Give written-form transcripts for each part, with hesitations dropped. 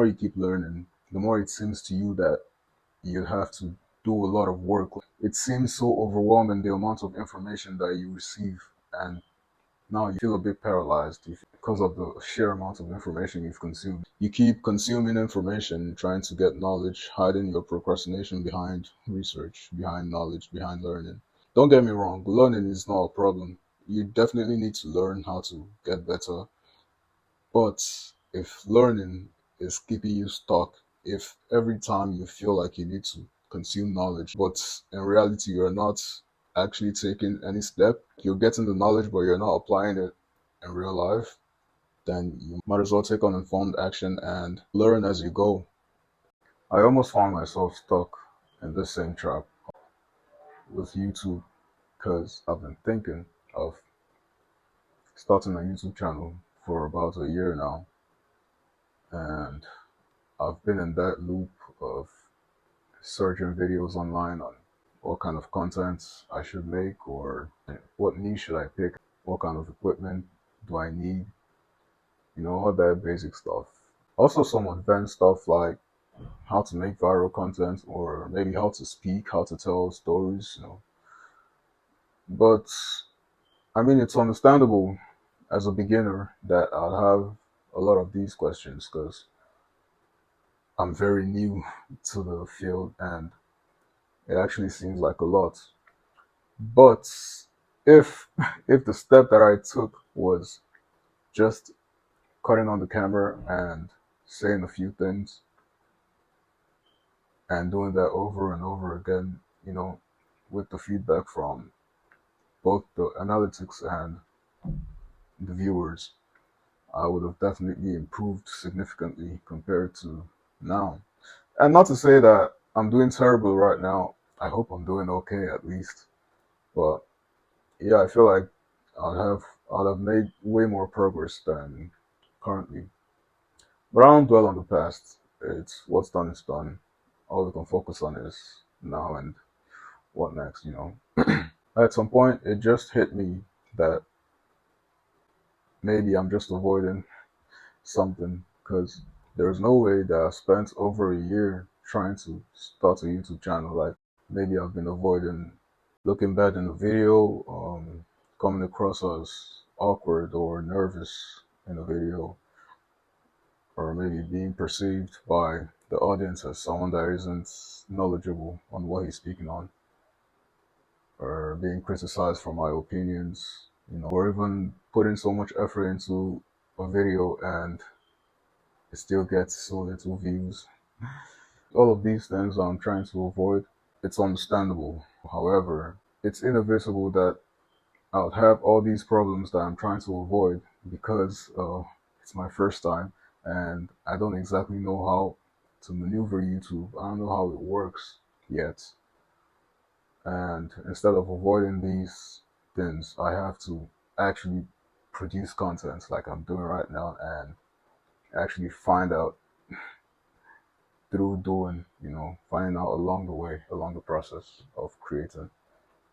you keep learning, the more it seems to you that you have to do a lot of work. It seems so overwhelming, the amount of information that you receive, and now you feel a bit paralyzed because of the sheer amount of information you've consumed. You keep consuming information, trying to get knowledge, hiding your procrastination behind research, behind knowledge, behind learning. Don't get me wrong, learning is not a problem. You definitely need to learn how to get better. But if learning is keeping you stuck, if every time you feel like you need to consume knowledge, but in reality you're not actually taking any step, you're getting the knowledge but you're not applying it in real life, then you might as well take on informed action and learn as you go. I almost found myself stuck in this same trap with YouTube because I've been thinking of starting a YouTube channel for about a year now, and I've been in that loop of searching videos online on what kind of content I should make, or what niche should I pick, what kind of equipment do I need, all that basic stuff. Also some advanced stuff like how to make viral content, or maybe how to speak, how to tell stories. But I mean, it's understandable as a beginner that I'll have a lot of these questions because I'm very new to the field and it actually seems like a lot. But if if the step that I took was just cutting on the camera and saying a few things and doing that over and over again, with the feedback from both the analytics and the viewers, I would have definitely improved significantly compared to now. And not to say that I'm doing terrible right now. I hope I'm doing okay at least. But yeah, I feel like I'd have made way more progress than currently. But I don't dwell on the past. It's what's done is done. All we can focus on is now and what next. At some point, it just hit me that maybe I'm just avoiding something because there's no way that I spent over a year trying to start a YouTube channel. Like maybe I've been avoiding looking bad in the video, coming across as awkward or nervous in a video, or maybe being perceived by the audience as someone that isn't knowledgeable on what he's speaking on, or being criticized for my opinions, or even putting so much effort into a video and it still gets so little views. All of these things I'm trying to avoid. It's understandable. However, it's inevitable that I'll have all these problems that I'm trying to avoid because it's my first time and I don't exactly know how to maneuver YouTube. I don't know how it works yet. And instead of avoiding these things, I have to actually produce content like I'm doing right now and actually find out through doing, finding out along the way, along the process of creating,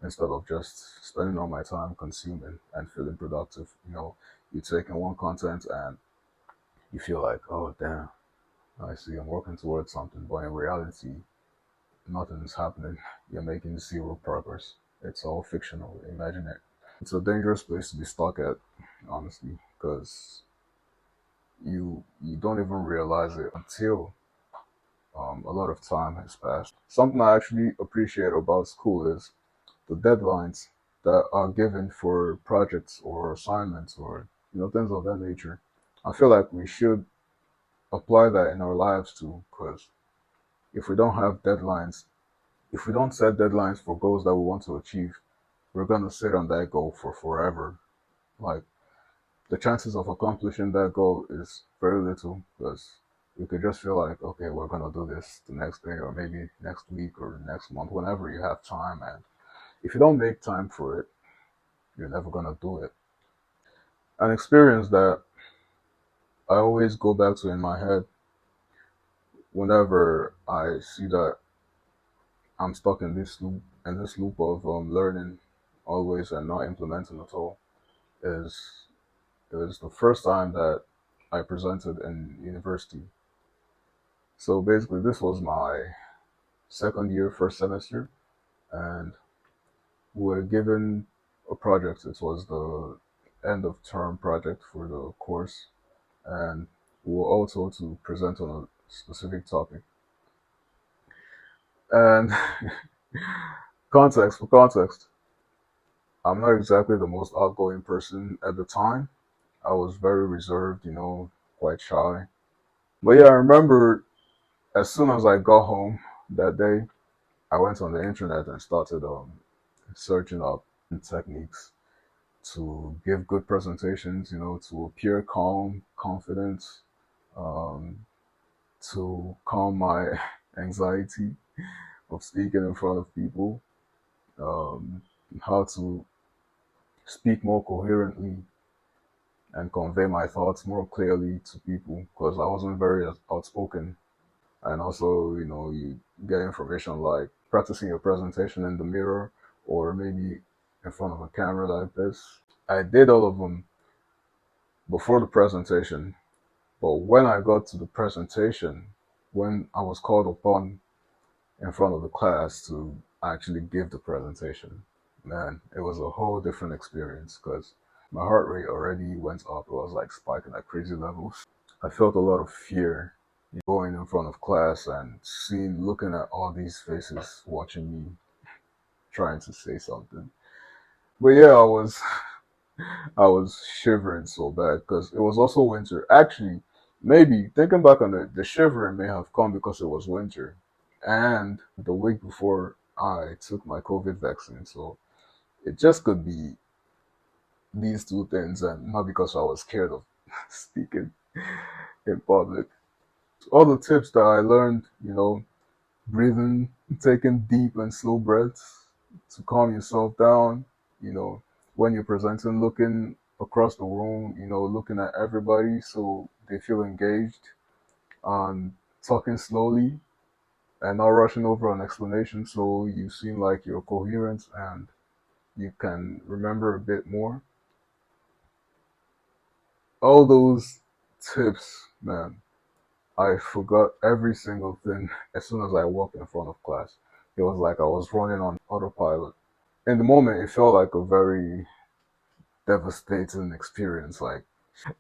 instead of just spending all my time consuming and feeling productive. You take in one content and you feel like, oh damn, I see I'm working towards something, but in reality, nothing is happening. You're making zero progress. It's all fictional, imaginary. It's a dangerous place to be stuck at, honestly, because you don't even realize it until a lot of time has passed. Something I actually appreciate about school is the deadlines that are given for projects or assignments or things of that nature. I feel like we should apply that in our lives too, because if we don't have deadlines, if we don't set deadlines for goals that we want to achieve, we're gonna sit on that goal for forever. Like the chances of accomplishing that goal is very little because you could just feel like, okay, we're gonna do this the next day or maybe next week or next month, whenever you have time. And if you don't make time for it, you're never gonna do it. An experience that I always go back to in my head whenever I see that I'm stuck in this loop of learning always and not implementing at all is it was the first time that I presented in university. So basically, this was my second year, first semester, and we were given a project. It was the end of term project for the course, and we were also to present on a specific topic. And context for context, I'm not exactly the most outgoing person at the time. I was very reserved, quite shy. But yeah, I remember as soon as I got home that day, I went on the internet and started searching up techniques to give good presentations, to appear calm, confident, um, to calm my anxiety of speaking in front of people, um, how to speak more coherently and convey my thoughts more clearly to people because I wasn't very outspoken. And also, you get information like practicing your presentation in the mirror or maybe in front of a camera like this. I did all of them before the presentation, but when I got to the presentation, when I was called upon in front of the class to actually give the presentation, man, it was a whole different experience because my heart rate already went up. It was like spiking at crazy levels. I felt a lot of fear going in front of class and looking at all these faces watching me trying to say something. But yeah, I was shivering so bad because it was also winter. Actually, maybe thinking back on it, the shivering may have come because it was winter and the week before I took my COVID vaccine. So it just could be these two things and not because I was scared of speaking in public. All the tips that I learned, breathing, taking deep and slow breaths to calm yourself down, you know, when you're presenting, looking across the room, looking at everybody so they feel engaged, and talking slowly and not rushing over an explanation so you seem like you're coherent and you can remember a bit more. All those tips, man, I forgot every single thing as soon as I walked in front of class. It was like I was running on autopilot. In the moment, it felt like a very devastating experience. Like,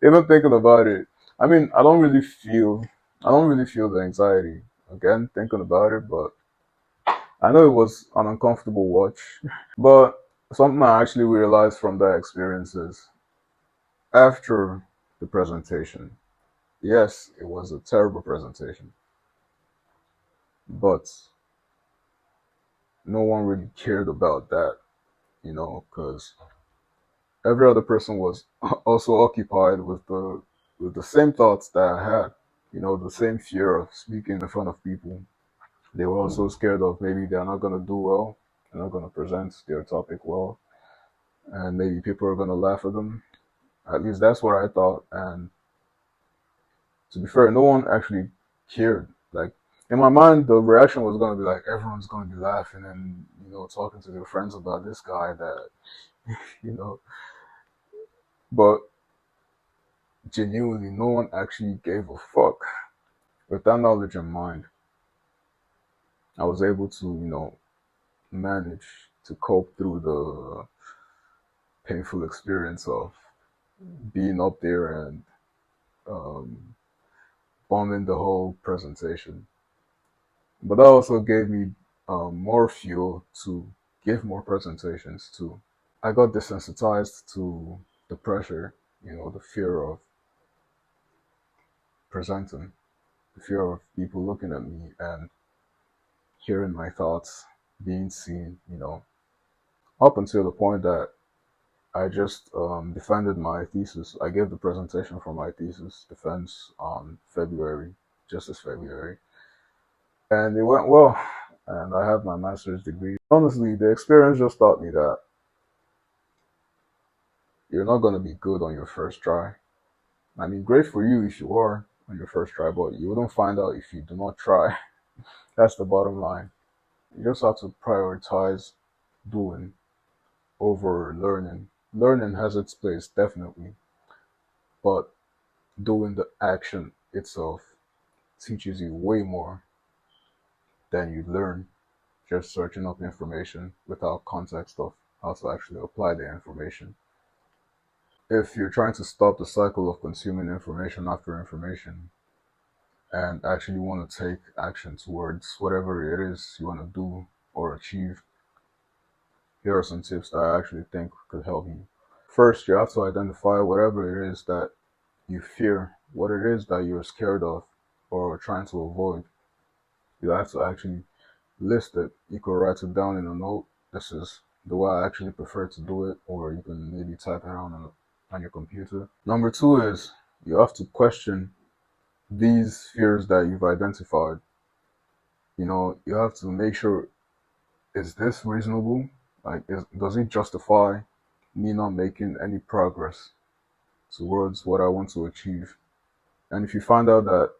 even thinking about it, I mean, I don't really feel the anxiety again thinking about it, but I know it was an uncomfortable watch. But something I actually realized from that experience is after the presentation, yes, it was a terrible presentation, but no one really cared about that, because every other person was also occupied with the same thoughts that I had, the same fear of speaking in front of people. They were also scared of maybe they're not gonna do well, they're not gonna present their topic well, and maybe people are gonna laugh at them. At least that's what I thought. And to be fair, no one actually cared. Like in my mind, the reaction was gonna be like everyone's gonna be laughing and talking to their friends about this guy that you know. But genuinely, no one actually gave a fuck. With that knowledge in mind, I was able to, manage to cope through the painful experience of being up there and um, bombing the whole presentation. But that also gave me more fuel to give more presentations too. I got desensitized to the pressure, the fear of presenting, the fear of people looking at me and hearing my thoughts, being seen, up until the point that I just defended my thesis. I gave the presentation for my thesis defense on February, just this February, and it went well. And I have my master's degree. Honestly, the experience just taught me that you're not going to be good on your first try. I mean, great for you if you are on your first try, but you wouldn't find out if you do not try. That's the bottom line. You just have to prioritize doing over learning. Learning has its place, definitely, but doing the action itself teaches you way more than you learn just searching up information without context of how to actually apply the information. If you're trying to stop the cycle of consuming information after information and actually want to take action towards whatever it is you want to do or achieve, here are some tips that I actually think could help you. First, you have to identify whatever it is that you fear, what it is that you're scared of or trying to avoid. You have to actually list it. You could write it down in a note. This is the way I actually prefer to do it, or you can maybe type it on your computer. Number two is you have to question these fears that you've identified. You have to make sure, is this reasonable? Like, does it justify me not making any progress towards what I want to achieve? And if you find out that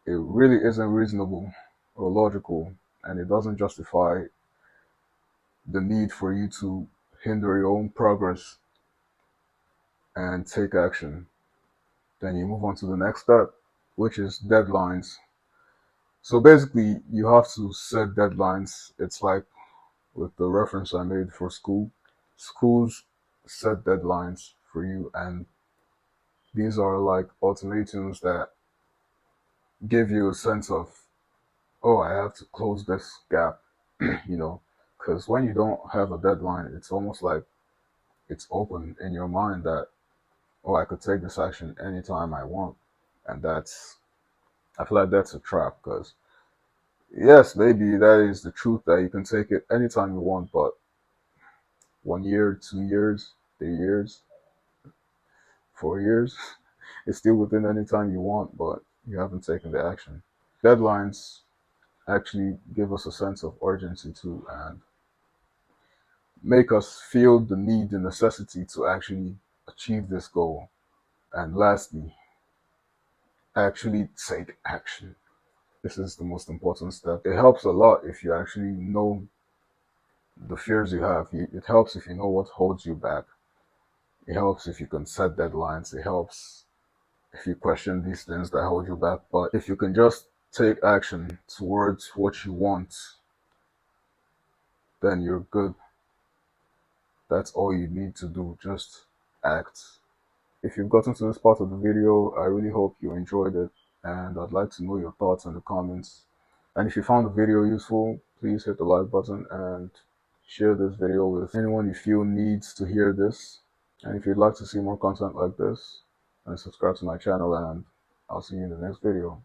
it really isn't reasonable or logical and it doesn't justify the need for you to hinder your own progress and take action, then you move on to the next step, which is deadlines. So basically, you have to set deadlines. It's like with the reference I made for school. Schools set deadlines for you, and these are like ultimatums that give you a sense of, oh, I have to close this gap, you know, because when you don't have a deadline, it's almost like it's open in your mind that, oh, I could take this action anytime I want. And I feel like that's a trap because, yes, maybe that is the truth that you can take it anytime you want, but 1 year, 2 years, 3 years, 4 years, it's still within any time you want, but you haven't taken the action. Deadlines actually give us a sense of urgency too and make us feel the need, the necessity to actually achieve this goal. And lastly, actually take action. This is the most important step. It helps a lot if you actually know the fears you have. It helps if you know what holds you back. It helps if you can set deadlines. It helps if you question these things that hold you back. But if you can just take action towards what you want, then you're good. That's all you need to do. Just act. If you've gotten to this part of the video, I really hope you enjoyed it, and I'd like to know your thoughts in the comments. And if you found the video useful, please hit the like button and share this video with anyone you feel needs to hear this. And if you'd like to see more content like this, then subscribe to my channel, and I'll see you in the next video.